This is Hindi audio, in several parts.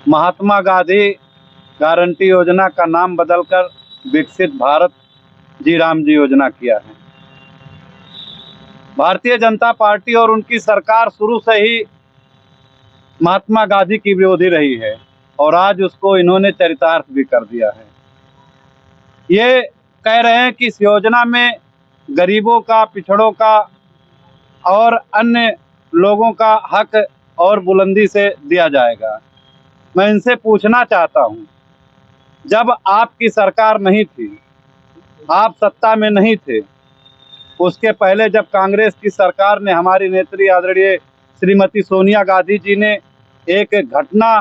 महात्मा गांधी गारंटी योजना का नाम बदलकर विकसित भारत जी राम जी योजना किया है। भारतीय जनता पार्टी और उनकी सरकार शुरू से ही महात्मा गांधी की विरोधी रही है और आज उसको इन्होंने चरितार्थ भी कर दिया है। ये कह रहे हैं कि इस योजना में गरीबों का, पिछड़ों का और अन्य लोगों का हक और बुलंदी से दिया जाएगा। मैं इनसे पूछना चाहता हूं, जब आपकी सरकार नहीं थी, आप सत्ता में नहीं थे, उसके पहले जब कांग्रेस की सरकार ने, हमारी नेत्री आदरणीय श्रीमती सोनिया गांधी जी ने एक घटना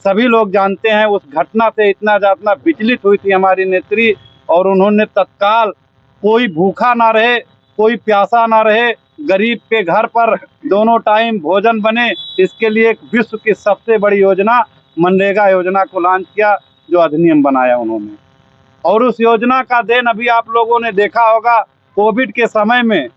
सभी लोग जानते हैं, उस घटना से इतना ज़्यादा विचलित हुई थी हमारी नेत्री, और उन्होंने तत्काल कोई भूखा ना रहे, कोई प्यासा ना रहे, गरीब के घर पर दोनों टाइम भोजन बने, इसके लिए एक विश्व की सबसे बड़ी योजना मनरेगा योजना को लॉन्च किया, जो अधिनियम बनाया उन्होंने। और उस योजना का देन अभी आप लोगों ने देखा होगा, कोविड के समय में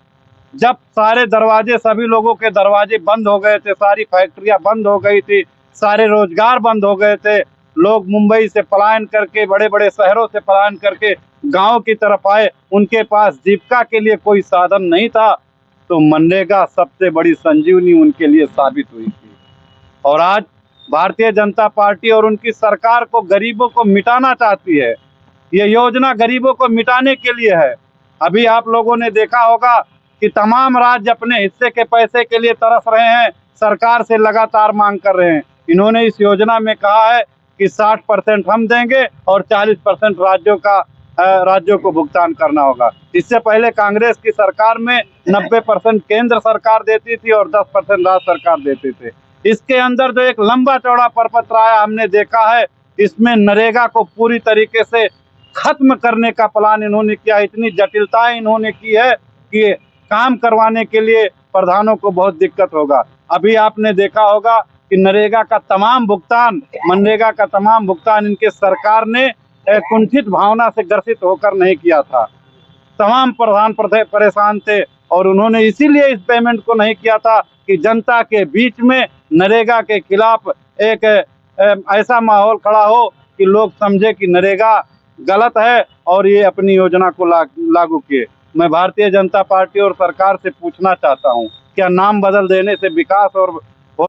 जब सारे दरवाजे, सभी लोगों के दरवाजे बंद हो गए थे, सारी फैक्ट्रियां बंद हो गई थी, सारे रोजगार बंद हो गए थे, लोग मुंबई से पलायन करके, बड़े बड़े शहरों से पलायन करके गांव की तरफ आए, उनके पास जीविका के लिए कोई साधन नहीं था, तो मनरेगा सबसे बड़ी संजीवनी उनके लिए साबित हुई थी। और आज भारतीय जनता पार्टी और उनकी सरकार को गरीबों को मिटाना चाहती है। ये योजना गरीबों को मिटाने के लिए है। अभी आप लोगों ने देखा होगा कि तमाम राज्य अपने हिस्से के पैसे के लिए तरस रहे हैं, सरकार से लगातार मांग कर रहे हैं। इन्होंने इस योजना में कहा है कि 60% हम देंगे और 40% राज्यों को भुगतान करना होगा। इससे पहले कांग्रेस की सरकार में 90% केंद्र सरकार देती थी और 10% राज्य सरकार देते थे। इसके अंदर जो एक लंबा चौड़ा प्रपत्र आया, हमने देखा है, इसमें नरेगा को पूरी तरीके से खत्म करने का प्लान इन्होंने किया। इतनी जटिलताएं इन्होंने की है कि काम करवाने के लिए प्रधानों को बहुत दिक्कत होगा। अभी आपने देखा होगा कि नरेगा का तमाम भुगतान, मनरेगा का तमाम भुगतान इनके सरकार ने कुंठित भावना से ग्रसित होकर नहीं किया था। तमाम प्रधान परेशान थे और उन्होंने इसीलिए इस पेमेंट को नहीं किया था कि जनता के बीच में नरेगा के खिलाफ एक ऐसा माहौल खड़ा हो कि लोग समझे कि नरेगा गलत है और ये अपनी योजना को लागू किए। मैं भारतीय जनता पार्टी और सरकार से पूछना चाहता हूं, क्या नाम बदल देने से विकास और